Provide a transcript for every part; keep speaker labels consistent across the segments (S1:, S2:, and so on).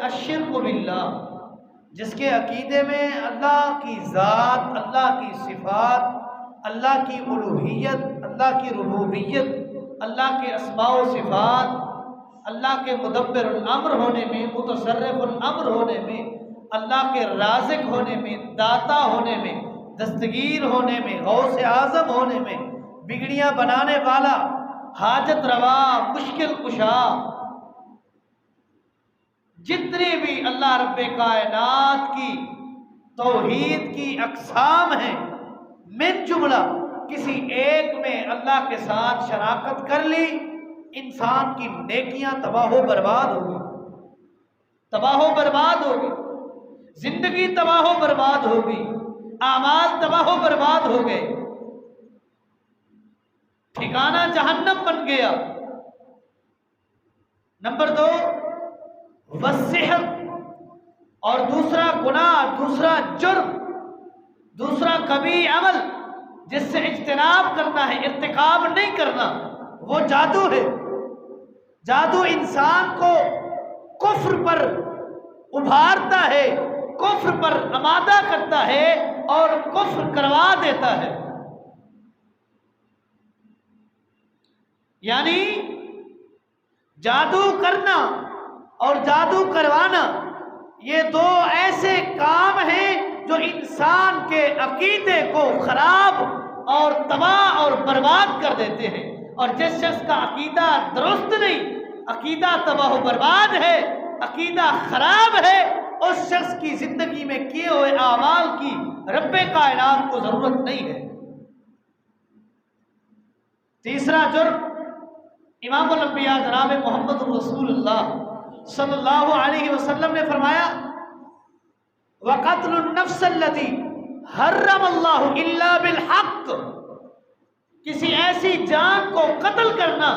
S1: الشرک باللہ، جس کے عقیدے میں اللہ کی ذات، اللہ کی صفات، اللہ کی الوہیت، اللہ کی ربوبیت، اللہ کے اسماء و صفات، اللہ کے مدبر الامر ہونے میں، متصرف الامر ہونے میں، اللہ کے رازق ہونے میں، داتا ہونے میں، دستگیر ہونے میں، غوث اعظم ہونے میں، بگڑیاں بنانے والا، حاجت روا، مشکل کشا، جتنی بھی اللہ رب کائنات کی توحید کی اقسام ہیں، من جملہ کسی ایک میں اللہ کے ساتھ شراکت کر لی، انسان کی نیکیاں تباہ و برباد ہوگی، تباہ و برباد ہوگی، زندگی تباہ و برباد ہوگی، اعمال تباہ و برباد ہو گئے، ٹھکانہ جہنم بن گیا۔ نمبر 2 والسحر، اور دوسرا گناہ، دوسرا جرم، دوسرا کبھی عمل جس سے اجتناب کرنا ہے، ارتکاب نہیں کرنا، وہ جادو ہے۔ جادو انسان کو کفر پر ابھارتا ہے، کفر پر آمادہ کرتا ہے اور کفر کروا دیتا ہے۔ یعنی جادو کرنا اور جادو کروانا، یہ دو ایسے کام ہیں جو انسان کے عقیدے کو خراب اور تباہ اور برباد کر دیتے ہیں، اور جس شخص کا عقیدہ درست نہیں، عقیدہ تباہ و برباد ہے، عقیدہ خراب ہے، اس شخص کی زندگی میں کیے ہوئے اعمال کی رب کائنات کو ضرورت نہیں ہے۔ تیسرا جرم، امام الانبیاء جناب محمد رسول اللہ صلی اللہ علیہ وسلم نے فرمایا وَقَتْلُ النَّفْسَ الَّتِي حَرَّمَ اللَّهُ إِلَّا بِالْحَقِّ، کسی ایسی جان کو قتل کرنا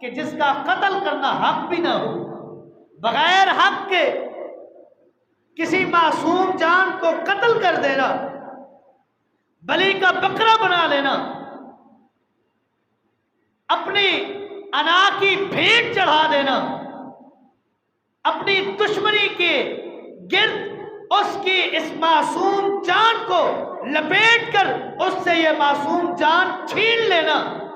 S1: کہ جس کا قتل کرنا حق بھی نہ ہو، بغیر حق کے کسی معصوم جان کو قتل کر دینا، بلی کا بکرا بنا لینا، اپنی انا کی بھیٹ چڑھا دینا، اپنی دشمنی کے گرد اس کی اس معصوم جان کو لپیٹ کر اس سے یہ معصوم جان چھین لینا۔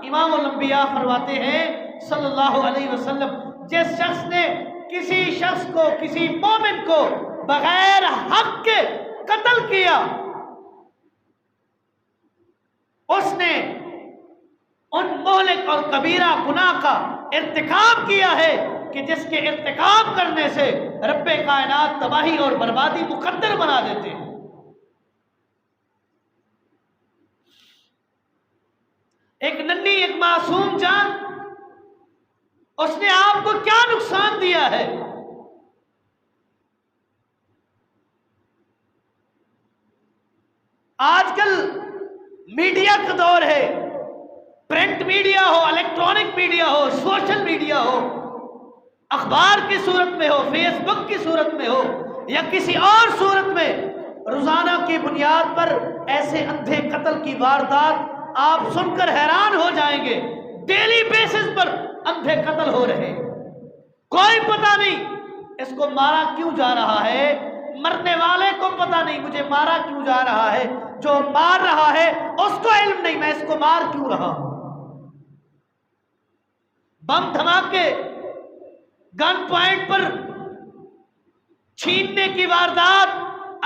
S1: امام الانبیاء فرماتے ہیں صلی اللہ علیہ وسلم، جس شخص نے کسی شخص کو، کسی مومن کو بغیر حق کے قتل کیا، اس نے ان مہلک اور کبیرہ گناہ کا ارتکاب کیا ہے کہ جس کے ارتکاب کرنے سے رب کائنات تباہی اور بربادی مقدر بنا دیتے ہیں۔ ایک ننھی، ایک معصوم جان، اس نے آپ کو کیا نقصان دیا ہے؟ آج کل میڈیا کا دور ہے، پرنٹ میڈیا ہو، الیکٹرانک میڈیا ہو، سوشل میڈیا ہو، اخبار کی صورت میں ہو، فیس بک کی صورت میں ہو، یا کسی اور صورت میں، روزانہ کی بنیاد پر ایسے اندھے قتل کی واردات آپ سن کر حیران ہو جائیں گے۔ ڈیلی بیسس پر اندھے قتل ہو رہے، کوئی پتہ نہیں اس کو مارا کیوں جا رہا ہے، مرنے والے کو پتہ نہیں مجھے مارا کیوں جا رہا ہے، جو مار رہا ہے اس کو علم نہیں میں اس کو مار کیوں رہا ہوں۔ بم دھماکے، گن پوائنٹ پر چھیننے کی واردات،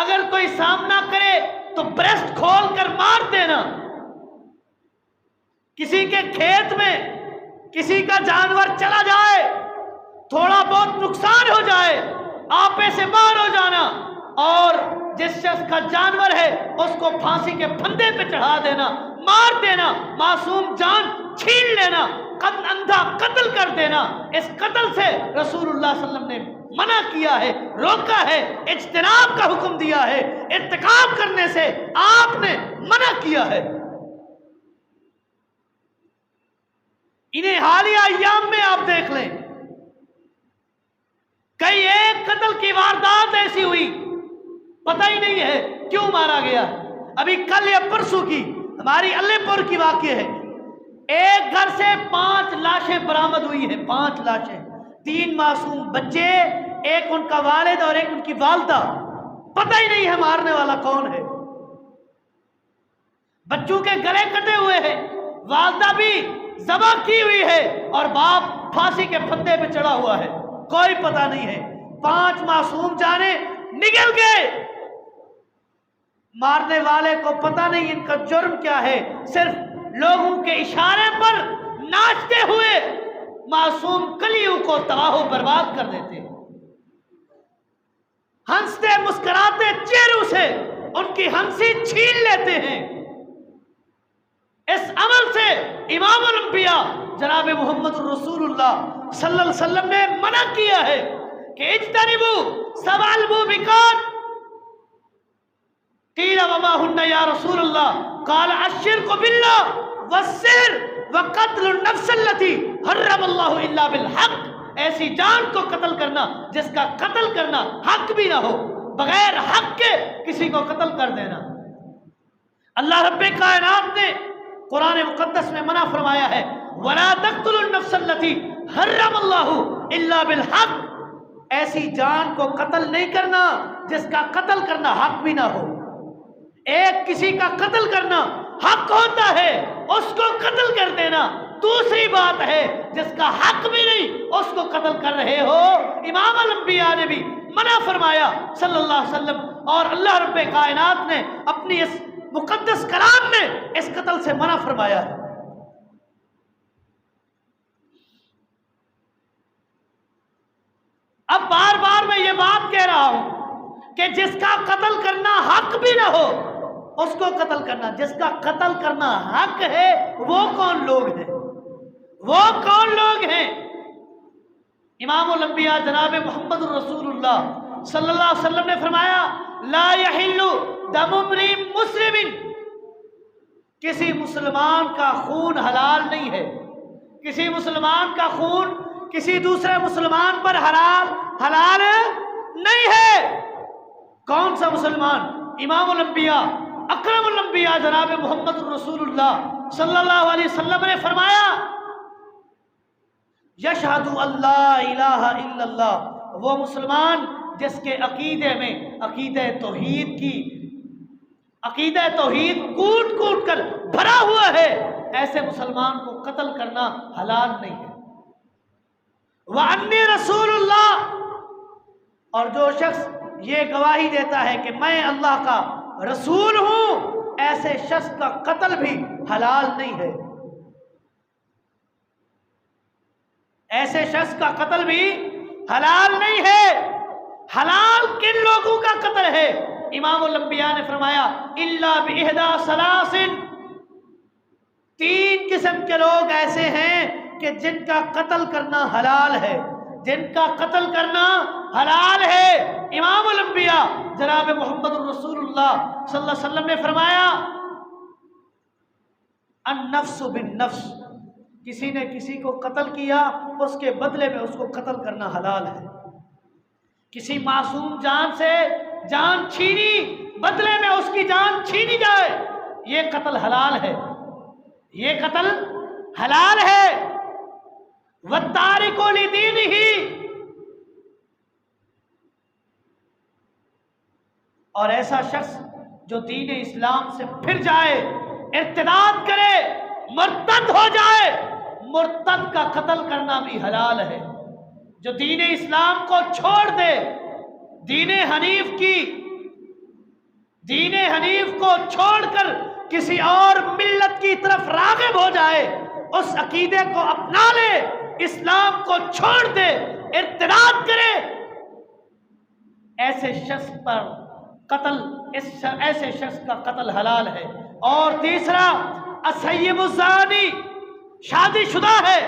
S1: اگر کوئی سامنا کرے تو بریسٹ کھول کر مار دینا، کسی کے کھیت میں کسی کا جانور چلا جائے، تھوڑا بہت نقصان ہو جائے، آپے سے باہر ہو جانا، اور جس شخص کا جانور ہے اس کو پھانسی کے پھندے پہ چڑھا دینا، مار دینا، معصوم جان چھین لینا، اندھا قتل کر دینا۔ اس قتل سے رسول اللہ صلی اللہ علیہ وسلم نے منع کیا ہے، روکا ہے، اجتناب کا حکم دیا ہے، ارتکاب کرنے سے آپ نے منع کیا ہے۔ انہیں حالیہ ایام میں آپ دیکھ لیں، کئی ایک قتل کی واردات ایسی ہوئی، پتہ ہی نہیں ہے کیوں مارا گیا۔ ابھی کل یا پرسوں کی ہماری علی پور کی واقعہ ہے، ایک گھر سے 5 لاشیں برآمد ہوئی ہیں، 5 لاشیں، 3 معصوم بچے، ایک ان کا والد اور ایک ان کی والدہ، پتہ ہی نہیں ہے مارنے والا کون ہے۔ بچوں کے گلے کٹے ہوئے ہیں، والدہ بھی ذبح کی ہوئی ہے اور باپ پھانسی کے پھندے پہ چڑھا ہوا ہے، کوئی پتہ نہیں ہے۔ 5 معصوم جانیں نگل گئے، مارنے والے کو پتہ نہیں ان کا جرم کیا ہے، صرف لوگوں کے اشارے پر ناچتے ہوئے معصوم کلیوں کو تباہ و برباد کر دیتے ہیں، ہنستے مسکراتے چہروں سے ان کی ہنسی چھین لیتے ہیں۔ اس عمل سے امام الانبیاء جناب محمد رسول اللہ صلی اللہ علیہ وسلم نے منع کیا ہے کہ اجتنبوا 7 الموبقات۔ قیل وما ہن یا رسول اللہ؟ قال الشرک باللہ والسحر وقتل النفس التي حرم اللہ الا بالحق۔ ایسی جان کو قتل کرنا جس کا قتل کرنا حق بھی نہ ہو، بغیر حق کے کسی کو قتل کر دینا۔ اللہ رب کائنات نے قرآن مقدس میں منع فرمایا ہے وَلَا تَقْتُلُوا النَّفْسَ الَّتِي حَرَّمَ اللَّهُ إِلَّا بِالْحَقِّ۔ ایسی جان کو قتل نہیں کرنا جس کا قتل کرنا حق بھی نہ ہو۔ ایک کسی کا قتل کرنا حق ہوتا ہے، اس کو قتل کر دینا دوسری بات ہے، جس کا حق بھی نہیں اس کو قتل کر رہے ہو۔ امام الانبیاء نے بھی منع فرمایا صلی اللہ علیہ وسلم، اور اللہ رب کائنات نے اپنی اس مقدس کلام میں اس قتل سے منع فرمایا ہے۔ اب بار بار میں یہ بات کہہ رہا ہوں کہ جس کا قتل کرنا حق بھی نہ ہو اس کو قتل کرنا، جس کا قتل کرنا حق ہے وہ کون لوگ ہیں؟ وہ کون لوگ ہیں؟ امام الانبیاء جناب محمد رسول اللہ صلی اللہ علیہ وسلم نے فرمایا لا یحل دم امرئ مسلم، کسی مسلمان کا خون حلال نہیں ہے، کسی مسلمان کا خون کسی دوسرے مسلمان پر حلال نہیں ہے۔ کون سا مسلمان؟ امام الانبیاء اکرم الانبیاء جناب محمد رسول اللہ صلی اللہ علیہ وسلم نے فرمایا یشہد اللہ الہ الا اللہ، وہ مسلمان جس کے عقیدے میں عقیدہ توحید کوٹ کوٹ کر بھرا ہوا ہے، ایسے مسلمان کو قتل کرنا حلال نہیں ہے۔ وَأَنِّي رَسُولُ اللَّهِ، اور جو شخص یہ گواہی دیتا ہے کہ میں اللہ کا رسول ہوں، ایسے شخص کا قتل بھی حلال نہیں ہے۔ ایسے شخص کا قتل بھی حلال نہیں ہے۔ حلال کن لوگوں کا قتل ہے؟ امام الانبیاء نے فرمایا الا باحدى ثلاث، 3 قسم کے لوگ ایسے ہیں کہ جن کا قتل کرنا حلال ہے، جن کا قتل کرنا حلال ہے۔ امام الانبیاء جناب محمد رسول اللہ صلی اللہ علیہ وسلم نے فرمایا النفس بالنفس، کسی نے کسی کو قتل کیا اس کے بدلے میں اس کو قتل کرنا حلال ہے۔ کسی معصوم جان سے جان چھینی، بدلے میں اس کی جان چھینی جائے، یہ قتل حلال ہے، یہ قتل حلال ہے۔ وَالتَّارِكُ لِدِينِهِ، اور ایسا شخص جو دین اسلام سے پھر جائے، ارتداد کرے، مرتد ہو جائے، مرتد کا قتل کرنا بھی حلال ہے۔ جو دین اسلام کو چھوڑ دے، دین حنیف کو چھوڑ کر کسی اور ملت کی طرف راغب ہو جائے، اس عقیدے کو اپنا لے، اسلام کو چھوڑ دے، ارتداد کرے، ایسے شخص پر قتل، ایسے شخص کا قتل حلال ہے۔ اور تیسرا السیب الزانی، شادی شدہ ہے،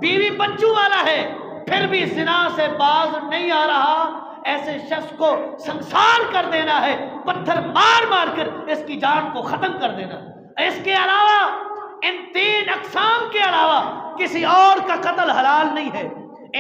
S1: بیوی بچوں والا ہے، پھر بھی زنا سے باز نہیں آ رہا، ایسے شخص کو سنسار کر دینا ہے، پتھر مار مار کر اس کی جان کو ختم کر دینا۔ اس کے علاوہ، ان 3 اقسام کے علاوہ کسی اور کا قتل حلال نہیں ہے۔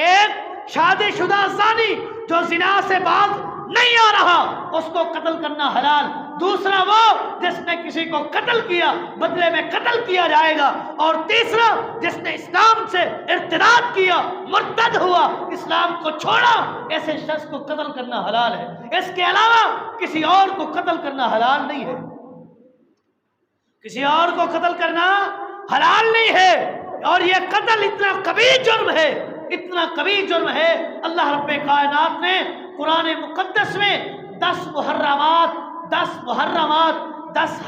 S1: ایک شادی شدہ زانی جو زنا سے باز نہیں آ رہا اس کو قتل کرنا حلال، دوسرا وہ جس نے کسی کو قتل کیا بدلے میں قتل کیا جائے گا، اور تیسرا جس نے اسلام سے ارتداد کیا، مرتد ہوا، اسلام کو چھوڑا، ایسے شخص کو قتل کرنا حلال ہے۔ اس کے علاوہ کسی اور کو قتل کرنا حلال نہیں ہے، کسی اور کو قتل کرنا حلال نہیں ہے۔ اور یہ قتل اتنا کبیر جرم ہے، اتنا کبیر جرم ہے، اللہ رب کائنات نے قرآن مقدس میں 10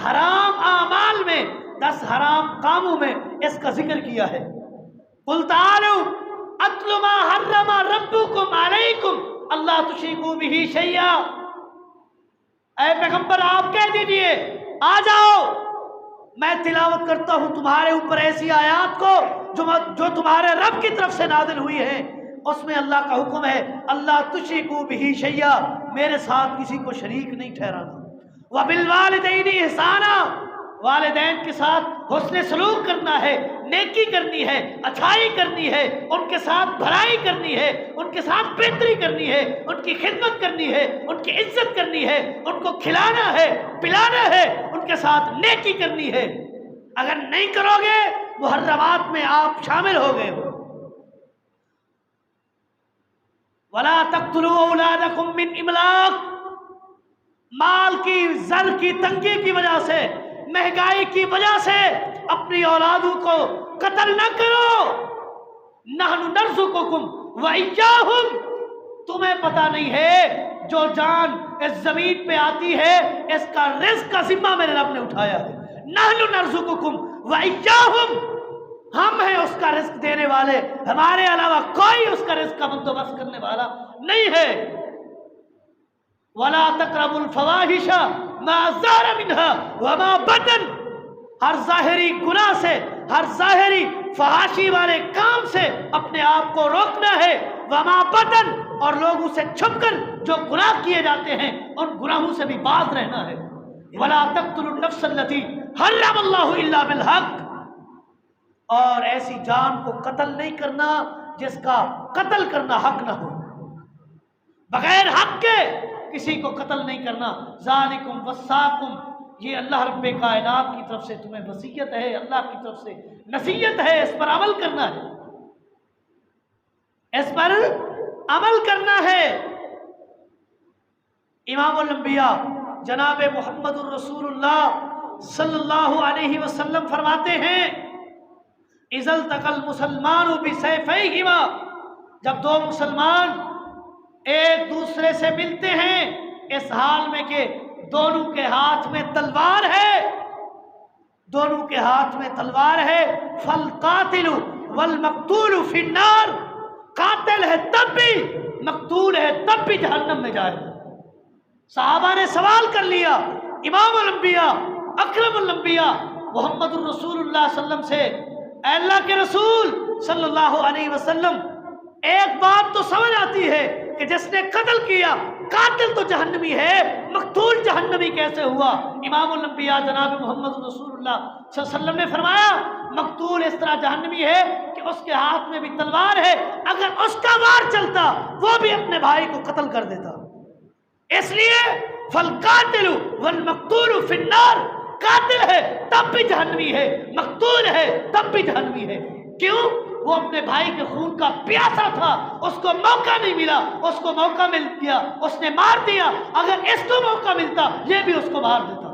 S1: حرام اعمال میں، 10 حرام کاموں میں اس کا ذکر کیا ہے۔ قل تعالوا اتل ما حرم ربکم علیکم اللہ تشرکوا بہ شیئا، اے پیغمبر آپ کہہ دیجئے آ جاؤ، میں تلاوت کرتا ہوں تمہارے اوپر ایسی آیات کو جو تمہارے رب کی طرف سے نازل ہوئی ہے، اس میں اللہ کا حکم ہے اللہ تشرکوا بہ شیئا، میرے ساتھ کسی کو شریک نہیں ٹھہرانا، وبالوالدین احسانا، والدین کے ساتھ حسن سلوک کرنا ہے، نیکی کرنی ہے، اچھائی کرنی ہے، ان کے ساتھ بھلائی کرنی ہے، ان کے ساتھ بہتری کرنی ہے، ان کی خدمت کرنی ہے، ان کی عزت کرنی ہے، ان کو کھلانا ہے، پلانا ہے، ان کے ساتھ نیکی کرنی ہے۔ اگر نہیں کرو گے محرمات میں آپ شامل ہو گئے ہو۔ وَلَا تَقْتُلُوا أَوْلَادَكُمْ مِنْ إِمْلَاقٍ، مال کی زر کی تنگی کی وجہ سے، مہنگائی کی وجہ سے اپنی اولادوں کو قتل نہ کرو۔ نحن نرزقکم وإیاہم، تمہیں پتہ نہیں ہے جو جان اس زمین پہ آتی ہے اس کا رزق کا ذمہ میرے رب نے اٹھایا ہے۔ نحن نرزقکم وإیاہم، ہم ہیں اس کا رزق دینے والے، ہمارے علاوہ کوئی اس کا رزق کا بندوبست کرنے والا نہیں ہے۔ وَلَا تَقْرَبُوا الْفَوَاحِشَ مَا ظَهَرَ مِنْهَا وَمَا بَطَنَ، ہر ظاہری گناہ سے، ہر ظاہری فحاشی والے کام سے اپنے آپ کو روکنا ہے، وَمَا بَطَنَ، اور لوگوں سے چھپ کر جو گناہ کیے جاتے ہیں ان گناہوں سے بھی باز رہنا ہے۔ وَلَا تَقْتُلُوا النَّفْسَ الَّتِي حَرَّمَ اللَّهُ إِلَّا بِالْحَقِّ، اور ایسی جان کو قتل نہیں کرنا جس کا قتل کرنا حق نہ ہو، بغیر حق کے کسی کو قتل نہیں کرنا۔ ذالکم وصاکم، یہ اللہ رب کائنات کی طرف سے تمہیں وصیت ہے، اللہ کی طرف سے نصیحت ہے، اس پر عمل کرنا ہے، اس پر عمل کرنا ہے۔ امام الانبیاء جناب محمد الرسول اللہ صلی اللہ علیہ وسلم فرماتے ہیں اذا التقى المسلمان بسيفيهما، جب دو مسلمان ایک دوسرے سے ملتے ہیں اس حال میں کہ دونوں کے ہاتھ میں تلوار ہے، دونوں کے ہاتھ میں تلوار ہے، فالقاتل والمقتول فی النار، قاتل ہے تب بھی، مقتول ہے تب بھی جہنم میں جائے گا۔ صحابہ نے سوال کر لیا امام الانبیاء اکرم الانبیاء محمد الرسول اللہ صلی اللہ علیہ وسلم سے، اے اللہ کے رسول صلی اللہ علیہ وسلم، ایک بات تو سمجھ آتی ہے کہ جس نے قتل کیا قاتل تو جہنمی ہے، مقتول جہنمی کیسے ہوا؟ امام الانبیاء جناب محمد رسول اللہ صلی اللہ علیہ وسلم نے فرمایا مقتول اس طرح جہنمی ہے کہ اس کے ہاتھ میں بھی تلوار ہے، اگر اس کا وار چلتا وہ بھی اپنے بھائی کو قتل کر دیتا۔ اس لیے فالقاتل والمقتول فی النار، قاتل ہے تب بھی جہنمی ہے، مقتول ہے تب بھی جہنمی ہے۔ کیوں؟ وہ اپنے بھائی کے خون کا پیاسا تھا، اس کو موقع نہیں ملا، اس کو موقع مل گیا اس نے مار دیا، اگر اس کو موقع ملتا یہ بھی اس کو مار دیتا۔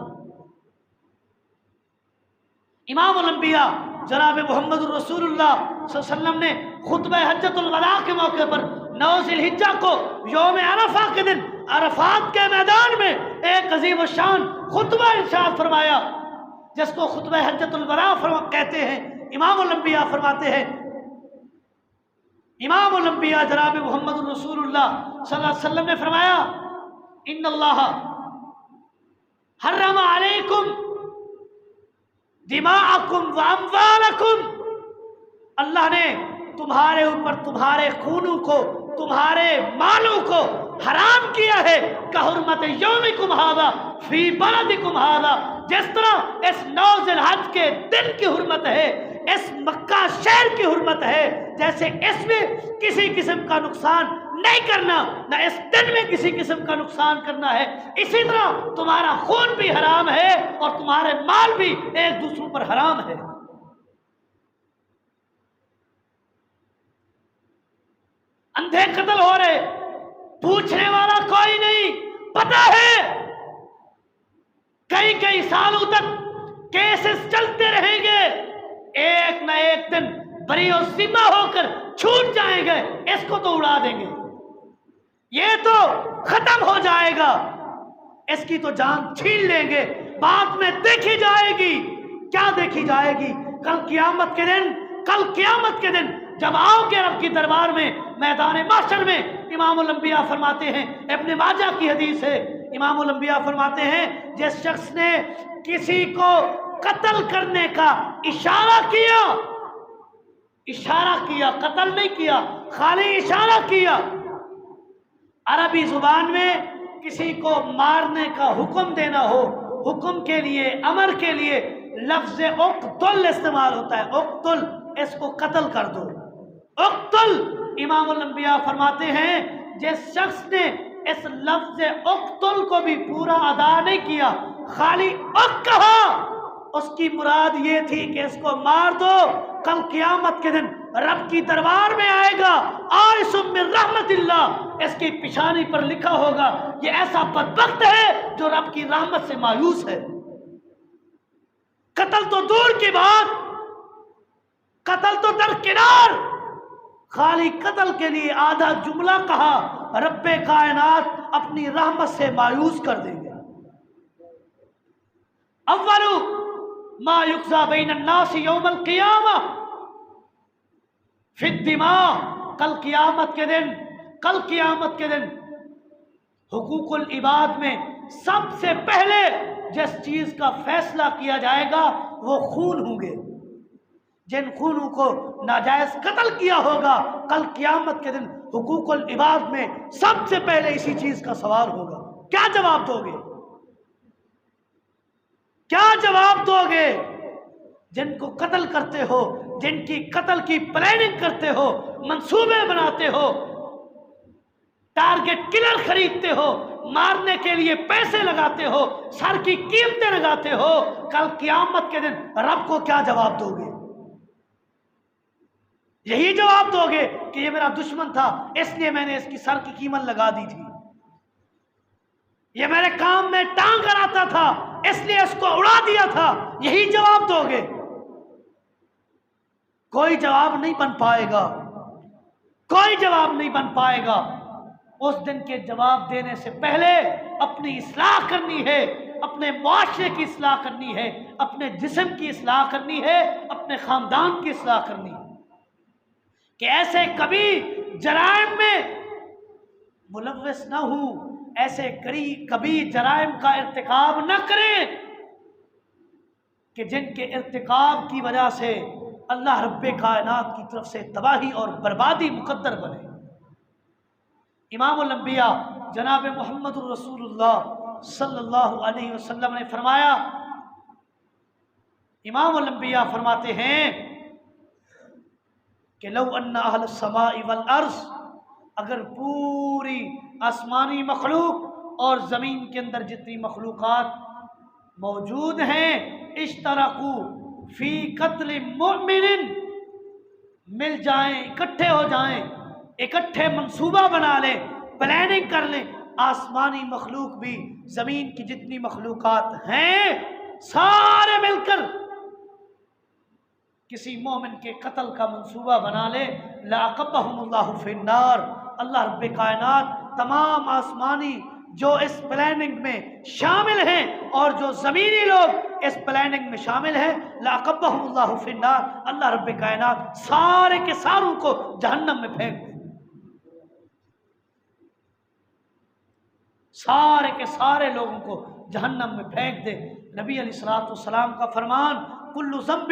S1: امام الانبیاء جناب محمد رسول اللہ صلی اللہ علیہ وسلم نے خطبہ حجۃ الوداع کے موقع پر 9 ذی الحجہ کو یوم عرفہ کے دن عرفات کے میدان میں ایک عظیم الشان خطبہ ارشاد فرمایا جس کو خطبہ حجۃ الوداع کہتے ہیں۔ امام الانبیاء فرماتے ہیں، امام الانبیاء جناب محمد رسول اللہ صلی اللہ علیہ وسلم نے فرمایا ان اللہ حرم علیکم دماءکم واموالکم، اللہ نے تمہارے اوپر تمہارے خونوں کو، تمہارے مالوں کو حرام کیا ہے، کحرمت یومکم ھذا فی بلدکم ھذا، جس طرح اس 9 ذی الحج کے دن کی حرمت ہے اس مکہ شہر کی حرمت ہے، جیسے اس میں کسی قسم کا نقصان نہیں کرنا، نہ اس دن میں کسی قسم کا نقصان کرنا ہے، اسی طرح تمہارا خون بھی حرام ہے اور تمہارے مال بھی ایک دوسروں پر حرام ہے۔ اندھے قتل ہو رہے، پوچھنے والا کوئی نہیں، پتہ ہے کئی سالوں تک کیسز چلتے رہیں گے، ایک نہ ایک دن بری و ذمہ ہو کر چھوٹ جائیں گے، اس کو تو اڑا دیں گے، یہ تو ختم ہو جائے گا، اس کی تو جان چھین لیں گے، بعد میں دیکھی جائے گی۔ کیا دیکھی جائے گی؟ کل قیامت کے دن جب آؤ گے رب کی دربار میں، میدان محشر میں، امام الانبیاء فرماتے ہیں، ابن ماجہ کی حدیث ہے، امام الانبیاء فرماتے ہیں جس شخص نے کسی کو قتل کرنے کا اشارہ کیا، قتل نہیں کیا، خالی اشارہ کیا، عربی زبان میں کسی کو مارنے کا حکم دینا ہو، حکم کے لیے، امر کے لیے لفظ اقتل استعمال ہوتا ہے، اقتل، اس کو قتل کر دو، اقتل۔ امام الانبیاء فرماتے ہیں جس شخص نے اس لفظ اقتل کو بھی پورا ادا نہیں کیا، خالی اق کہا، اس کی مراد یہ تھی کہ اس کو مار دو، کل قیامت کے دن رب کی دربار میں آئے گا، آئس من رحمت اللہ، اس کی پیشانی پر لکھا ہوگا یہ ایسا بدبخت ہے جو رب کی رحمت سے مایوس ہے۔ قتل تو دور کی بات، قتل تو درکنار، خالی قتل کے لیے آدھا جملہ کہا، رب کائنات اپنی رحمت سے مایوس کر دیں گے۔ اول ما یقضی بین الناس یوم القیامہ فی الدماء، کل قیامت کے دن حقوق العباد میں سب سے پہلے جس چیز کا فیصلہ کیا جائے گا وہ خون ہوں گے، جن خونوں کو ناجائز قتل کیا ہوگا، کل قیامت کے دن حقوق العباد میں سب سے پہلے اسی چیز کا سوال ہوگا۔ کیا جواب دو گے؟ کیا جواب دو گے؟ جن کو قتل کرتے ہو، جن کی قتل کی پلاننگ کرتے ہو، منصوبے بناتے ہو، ٹارگٹ کلر خریدتے ہو، مارنے کے لیے پیسے لگاتے ہو، سر کی قیمتیں لگاتے ہو، کل قیامت کے دن رب کو کیا جواب دو گے؟ یہی جواب دو گے کہ یہ میرا دشمن تھا، اس لیے میں نے اس کی سر کی قیمت لگا دی تھی، یہ میرے کام میں ٹانگ اڑاتا تھا اس لیے اس کو اڑا دیا تھا، یہی جواب دو گے؟ کوئی جواب نہیں بن پائے گا، کوئی جواب نہیں بن پائے گا۔ اس دن کے جواب دینے سے پہلے اپنی اصلاح کرنی ہے، اپنے معاشرے کی اصلاح کرنی ہے، اپنے جسم کی اصلاح کرنی ہے، اپنے خاندان کی اصلاح کرنی ہے، کہ ایسے کبھی جرائم میں ملوث نہ ہوں، ایسے کبھی جرائم کا ارتکاب نہ کریں کہ جن کے ارتکاب کی وجہ سے اللہ رب کائنات کی طرف سے تباہی اور بربادی مقدر بنے۔ امام الانبیاء جناب محمد الرسول اللہ صلی اللہ علیہ وسلم نے فرمایا، امام الانبیاء فرماتے ہیں کہ لو ان اہل السماء والارض، اگر پوری آسمانی مخلوق اور زمین کے اندر جتنی مخلوقات موجود ہیں، اشترکوا فی قتل مؤمن، مل جائیں، اکٹھے ہو جائیں، اکٹھے منصوبہ بنا لیں، پلاننگ کر لیں، آسمانی مخلوق بھی، زمین کی جتنی مخلوقات ہیں، سارے مل کر کسی مومن کے قتل کا منصوبہ بنا لے، لَعَقَبَّهُمُ اللَّهُ فِي النَّارِ، اللہ رب کائنات تمام آسمانی جو اس پلاننگ میں شامل ہیں اور جو زمینی لوگ اس پلاننگ میں شامل ہیں، لَعَقَبَّهُمُ اللَّهُ فِي النَّارِ، اللہ رب کائنات سارے کے ساروں کو جہنم میں پھینک دیں، سارے کے سارے لوگوں کو جہنم میں پھینک دے۔ نبی علیہ الصلوۃ والسلام کا فرمان، کل ذنب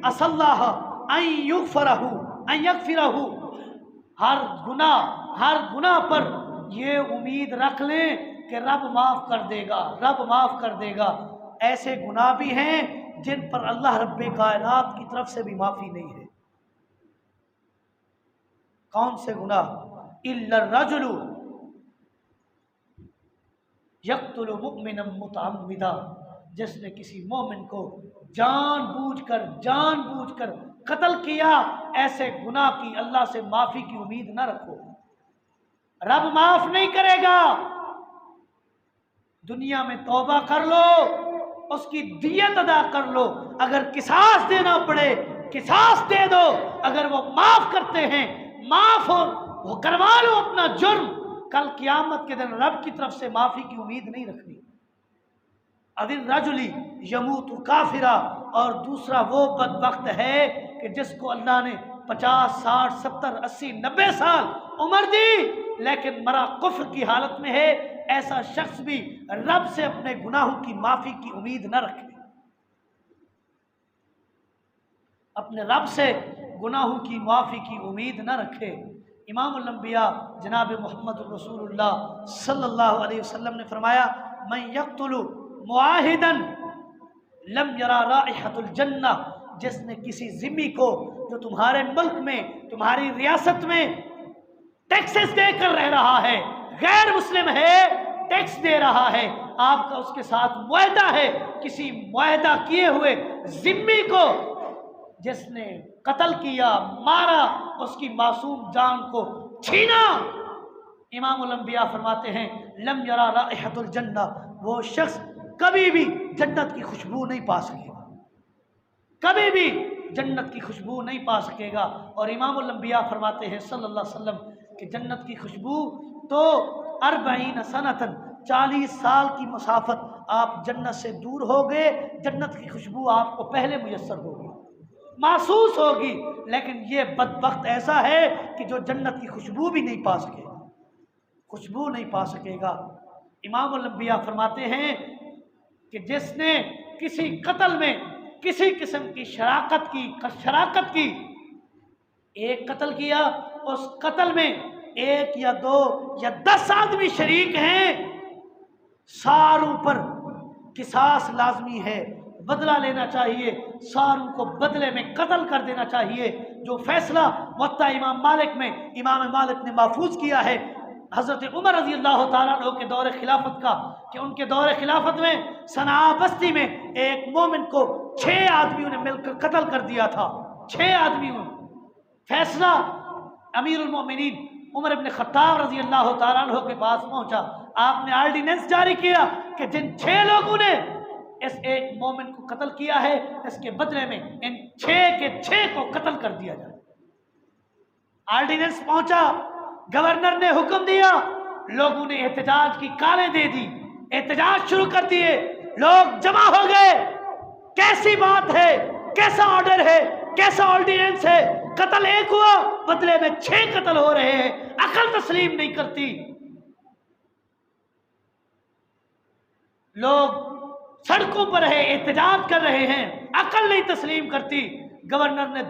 S1: عسى اللہ ان یغفرہ، ہر گناہ پر یہ امید رکھ لیں کہ رب معاف کر دے گا، رب معاف کر دے گا۔ ایسے گناہ بھی ہیں جن پر اللہ رب کائنات کی طرف سے بھی معافی نہیں ہے۔ کون سے گناہ؟ الا الرجل یقتل مؤمنا متعمدا، جس نے کسی مومن کو جان بوجھ کر قتل کیا، ایسے گناہ کی اللہ سے معافی کی امید نہ رکھو، رب معاف نہیں کرے گا۔ دنیا میں توبہ کر لو، اس کی دیت ادا کر لو، اگر قصاص دینا پڑے قصاص دے دو، اگر وہ معاف کرتے ہیں معاف ہو وہ کروا لو اپنا جرم، کل قیامت کے دن رب کی طرف سے معافی کی امید نہیں رکھنی۔ اذن رجلی یموت کافرا، اور دوسرا وہ بدبخت ہے کہ جس کو اللہ نے 50 60 70 80 90 سال عمر دی لیکن مرا کفر کی حالت میں ہے، ایسا شخص بھی رب سے اپنے گناہوں کی معافی کی امید نہ رکھے، اپنے رب سے گناہوں کی معافی کی امید نہ رکھے۔ امام الانبیاء جناب محمد رسول اللہ صلی اللہ علیہ وسلم نے فرمایا من یقتل معاہدا لم یرا رائحۃ الجنہ، جس نے کسی ذمی کو جو تمہارے ملک میں تمہاری ریاست میں ٹیکسز دے کر رہ رہا ہے، غیر مسلم ہے، ٹیکس دے رہا ہے، آپ کا اس کے ساتھ معاہدہ ہے، کسی معاہدہ کیے ہوئے ذمی کو جس نے قتل کیا، مارا، اس کی معصوم جان کو چھینا، امام الانبیاء فرماتے ہیں لم یرا رائحۃ الجنہ، وہ شخص کبھی بھی جنت کی خوشبو نہیں پا سکے گا، کبھی بھی جنت کی خوشبو نہیں پا سکے گا۔ اور امام الانبیاء فرماتے ہیں صلی اللہ علیہ وسلم کہ جنت کی خوشبو تو 40 سنتاً 40 سال کی مسافت آپ جنت سے دور ہو گئے، جنت کی خوشبو آپ کو پہلے میسر ہوگی، محسوس ہوگی، لیکن یہ بدبخت ایسا ہے کہ جو جنت کی خوشبو بھی نہیں پا سکے گا، خوشبو نہیں پا سکے گا۔ امام الانبیاء فرماتے ہیں کہ جس نے کسی قتل میں کسی قسم کی شراکت کی، ایک قتل کیا، اس قتل میں 1 یا 2 یا 10 آدمی شریک ہیں، ساروں پر قصاص لازمی ہے، بدلہ لینا چاہیے، ساروں کو بدلے میں قتل کر دینا چاہیے، جو فیصلہ موطا امام مالک میں امام مالک نے محفوظ کیا ہے حضرت عمر رضی اللہ تعالیٰ عنہ کے دور خلافت کا، کہ ان کے دور خلافت میں صنعاء بستی میں ایک مومن کو 6 آدمیوں نے مل کر قتل کر دیا تھا، 6 آدمیوں۔ فیصلہ امیر المومنین عمر بن خطاب رضی اللہ تعالیٰ عنہ کے پاس پہنچا، آپ نے آرڈیننس جاری کیا کہ جن 6 لوگوں نے اس ایک مومن کو قتل کیا ہے، اس کے بدلے میں ان 6 کے 6 کو قتل کر دیا جائے۔ آرڈیننس پہنچا، گورنر نے حکم دیا، لوگوں نے احتجاج کی کالیں دے دی، احتجاج شروع کر دیے، لوگ جمع ہو گئے، کیسی بات ہے، کیسا آرڈر ہے، کیسا آرڈیننس ہے، قتل ایک ہوا بدلے میں 6 قتل ہو رہے ہیں، عقل تسلیم نہیں کرتی۔ لوگ سڑکوں پر ہے، احتجاج کر رہے ہیں، عقل نہیں تسلیم کرتی۔ گورنر نے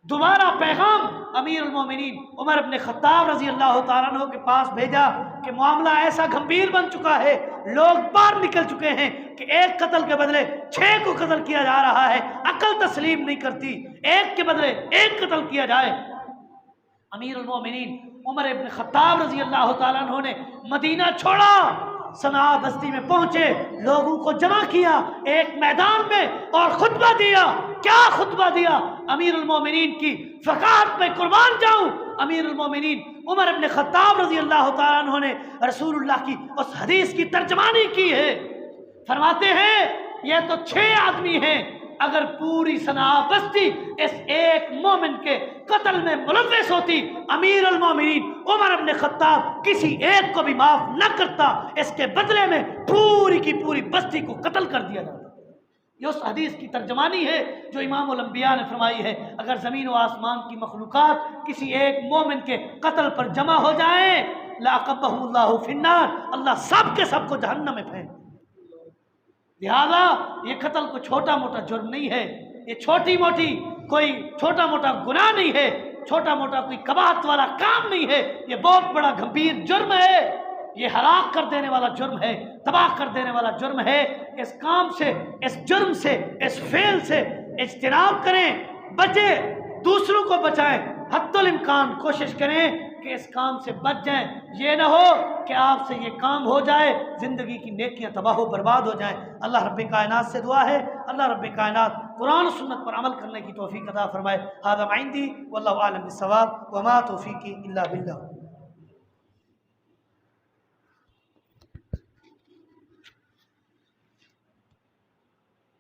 S1: دوبارہ پیغام امیر المومنین عمر بن خطاب رضی اللہ تعالیٰ عنہ کے پاس بھیجا کہ معاملہ ایسا گھمبیر بن چکا ہے، لوگ باہر نکل چکے ہیں کہ ایک قتل کے بدلے 6 کو قتل کیا جا رہا ہے، عقل تسلیم نہیں کرتی، ایک کے بدلے 1 قتل کیا جائے۔ امیر المومنین عمر بن خطاب رضی اللہ تعالیٰ عنہ نے مدینہ چھوڑا، صنعاء بستی میں پہنچے، لوگوں کو جمع کیا ایک میدان میں اور خطبہ دیا۔ کیا خطبہ دیا؟ امیر المومنین کی فقاہت میں قربان جاؤں، امیر المومنین عمر بن خطاب رضی اللہ تعالیٰ عنہ نے رسول اللہ کی اس حدیث کی ترجمانی کی ہے، فرماتے ہیں یہ تو 6 آدمی ہیں، اگر پوری صنعاء بستی اس ایک مومن کے قتل میں ملوث ہوتی، امیر المومنین عمر بن خطاب کسی ایک کو بھی معاف نہ کرتا، اس کے بدلے میں پوری کی پوری بستی کو قتل کر دیا جاتا۔ یہ اس حدیث کی ترجمانی ہے جو امام الانبیاء نے فرمائی ہے، اگر زمین و آسمان کی مخلوقات کسی ایک مومن کے قتل پر جمع ہو جائیں، لَعَقَبَّهُ اللَّهُ فِي النَّارِ، اللہ سب کے سب کو جہنم میں پھینک۔ لہذا یہ قتل کو چھوٹا موٹا جرم نہیں ہے، یہ چھوٹی موٹی کوئی چھوٹا موٹا گناہ نہیں ہے، چھوٹا موٹا کوئی قباحت والا کام نہیں ہے، یہ بہت بڑا گھمبیر جرم ہے۔ یہ ہلاک کر دینے والا جرم ہے، تباہ کر دینے والا جرم ہے۔ اس کام سے، اس جرم سے، اس فعل سے اجتناب کریں، بچیں، دوسروں کو بچائیں، حتی الامکان کوشش کریں کہ اس کام سے بچ جائیں۔ یہ نہ ہو کہ آپ سے یہ کام ہو جائے، زندگی کی نیکیاں تباہ و برباد ہو جائیں۔ اللہ رب کائنات سے دعا ہے، اللہ رب کائنات قرآن و سنت پر عمل کرنے کی توفیق عطا فرمائے۔ ھذا ما عندی واللہ اعلم بالصواب وما توفیقی الا باللہ۔